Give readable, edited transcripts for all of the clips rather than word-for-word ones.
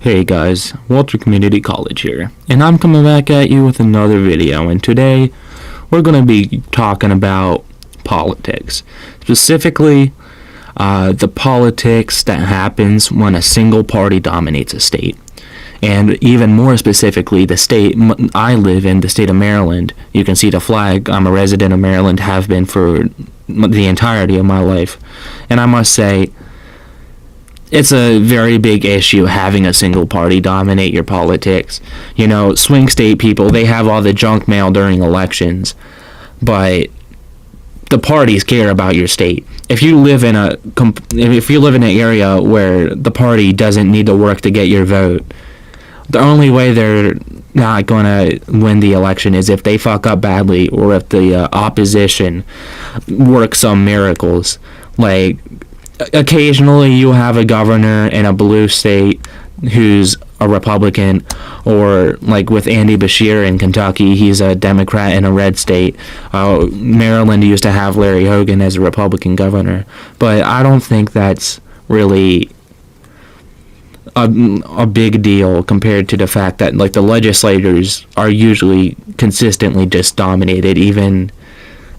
Hey guys, Walter Community College here, and I'm coming back at you with another video, and today we're going to be talking about politics. Specifically, the politics that happens when a single party dominates a state. And even more specifically, the state I live in, the state of Maryland. You can see the flag. I'm a resident of Maryland, have been for the entirety of my life. And I must say, it's a very big issue having a single party dominate your politics. You know, swing state people, they have all the junk mail during elections, but the parties care about your state. If you live in an area where the party doesn't need to work to get your vote, the only way they're not going to win the election is if they fuck up badly, or if the opposition works some miracles. Like, occasionally you have a governor in a blue state who's a Republican, or like with Andy Beshear in Kentucky, he's a Democrat in a red state. Maryland used to have Larry Hogan as a Republican governor, but I don't think that's really a big deal compared to the fact that like the legislators are usually consistently just dominated, even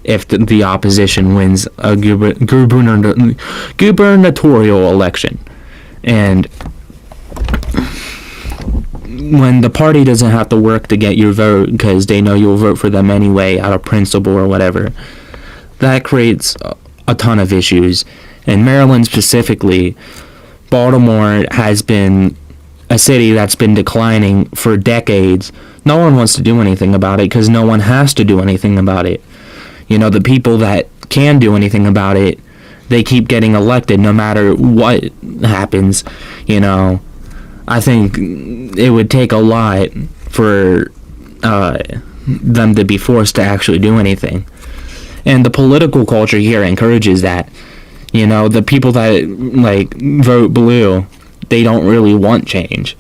if the opposition wins a gubernatorial election. And when the party doesn't have to work to get your vote because they know you'll vote for them anyway out of principle or whatever, that creates a ton of issues. In Maryland specifically, Baltimore has been a city that's been declining for decades. No one wants to do anything about it because no one has to do anything about it. You know, the people that can do anything about it, they keep getting elected no matter what happens. You know, I think it would take a lot for them to be forced to actually do anything. And the political culture here encourages that. You know, the people that, like, vote blue, they don't really want change.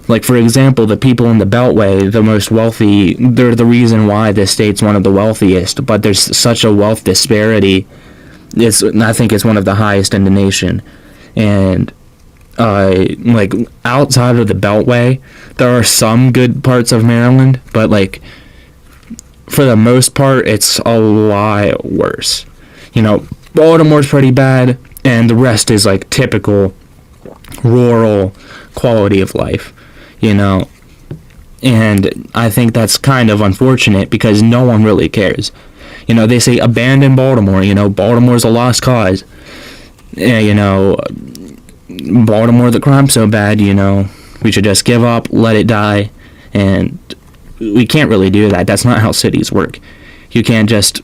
Like, for example, the people in the Beltway, the most wealthy, they're the reason why this state's one of the wealthiest, but there's such a wealth disparity. I think it's one of the highest in the nation. And, like, outside of the Beltway, there are some good parts of Maryland, but, like, for the most part, it's a lot worse. You know, Baltimore's pretty bad, and the rest is, like, typical rural quality of life, you know. And I think that's kind of unfortunate because no one really cares. You know, they say abandon Baltimore. You know, Baltimore's a lost cause. You know, Baltimore, the crime's so bad, you know, we should just give up, let it die. And we can't really do that. That's not how cities work. You can't just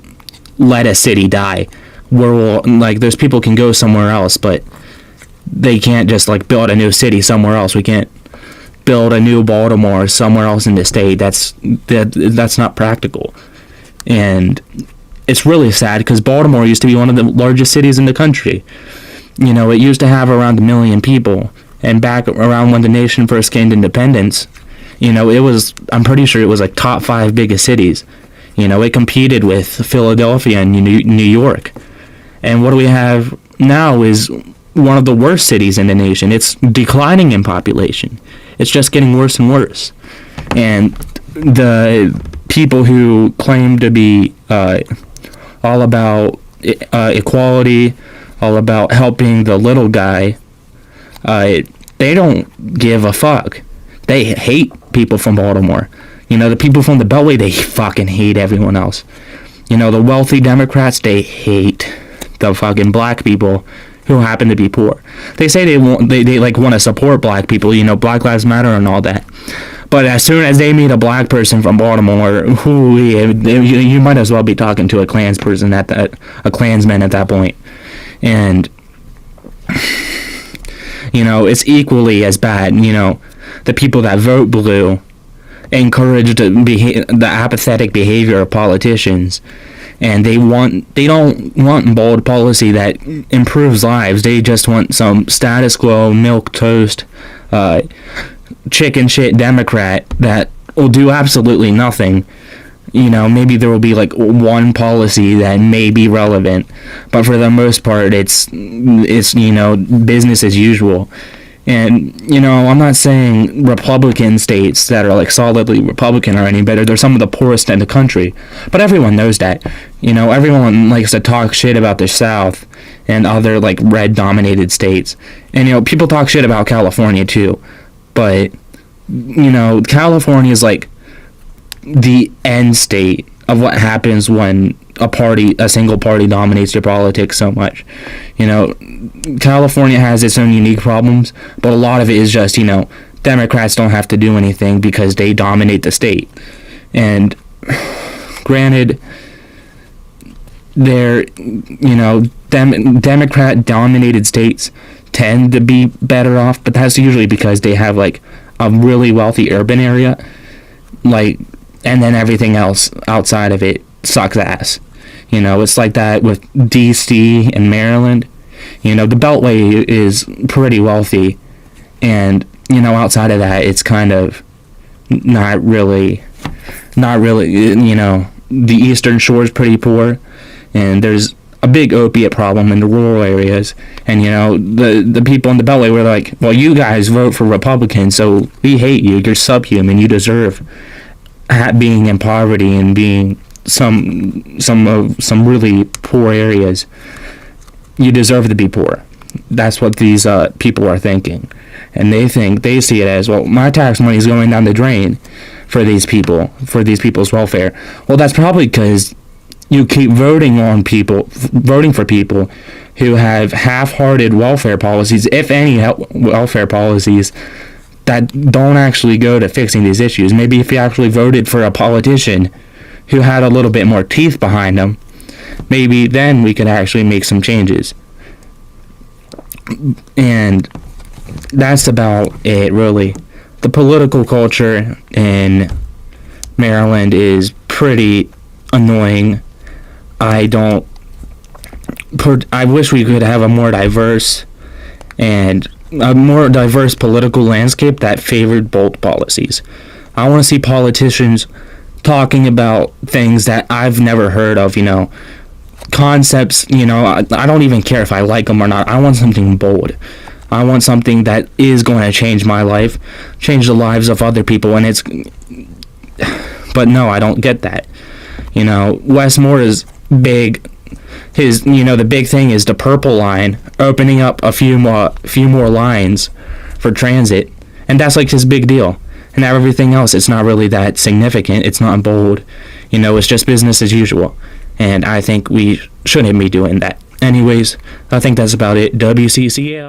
let a city die. Those people can go somewhere else, but they can't just, like, build a new city somewhere else. We can't build a new Baltimore somewhere else in the state. That's not practical. And it's really sad because Baltimore used to be one of the largest cities in the country. You know, it used to have around 1 million people. And back around when the nation first gained independence, you know, I'm pretty sure it was like top 5 biggest cities. You know, it competed with Philadelphia and New York. And what do we have now is one of the worst cities in the nation. It's declining in population. It's just getting worse and worse. And the people who claim to be all about equality, all about helping the little guy, they don't give a fuck. They hate people from Baltimore. You know, the people from the Beltway, they fucking hate everyone else. You know, the wealthy Democrats, they hate the fucking black people who happen to be poor. They say they want to support black people, you know, Black Lives Matter and all that. But as soon as they meet a black person from Baltimore, you might as well be talking to a Klansman at that point. And, you know, it's equally as bad. You know, the people that vote blue encourage the apathetic behavior of politicians. And they don't want bold policy that improves lives. They just want some status quo, milquetoast, chicken shit Democrat that will do absolutely nothing. You know, maybe there will be like one policy that may be relevant, but for the most part, it's you know, business as usual. And, you know, I'm not saying Republican states that are like solidly Republican are any better. They're some of the poorest in the country. But everyone knows that. You know, everyone likes to talk shit about the South and other like red dominated states. And, you know, people talk shit about California too. But, you know, California is like the end state of what happens when a single party dominates your politics so much. You know, California has its own unique problems, but a lot of it is just, you know, Democrats don't have to do anything because they dominate the state. And granted, they're, you know, Democrat dominated states tend to be better off, but that's usually because they have like a really wealthy urban area, like, and then everything else outside of it sucks ass. You know, it's like that with DC and Maryland. You know, the Beltway is pretty wealthy, and, you know, outside of that, it's kind of not really, you know, the Eastern Shore is pretty poor, and there's a big opiate problem in the rural areas, and, you know, the people in the Beltway were like, well, you guys vote for Republicans, so we hate you, you're subhuman, you deserve being in poverty and being some really poor areas. You deserve to be poor. That's what these people are thinking, and they see it as, well, my tax money is going down the drain for these people's welfare. Well, that's probably because you keep voting for people who have half-hearted welfare policies, if any welfare policies, that don't actually go to fixing these issues. Maybe if you actually voted for a politician who had a little bit more teeth behind them, maybe then we could actually make some changes. And that's about it, really. The political culture in Maryland is pretty annoying. I wish we could have a more diverse political landscape that favored both policies. I want to see politicians talking about things that I've never heard of, you know, concepts, you know, I don't even care if I like them or not. I want something bold. I want something that is going to change my life, change the lives of other people, but no, I don't get that. You know, Wes Moore is big. The big thing is the Purple Line, opening up a few more lines for transit, and that's like his big deal. And everything else, it's not really that significant. It's not bold. You know, it's just business as usual. And I think we shouldn't be doing that. Anyways, I think that's about it. WCCL.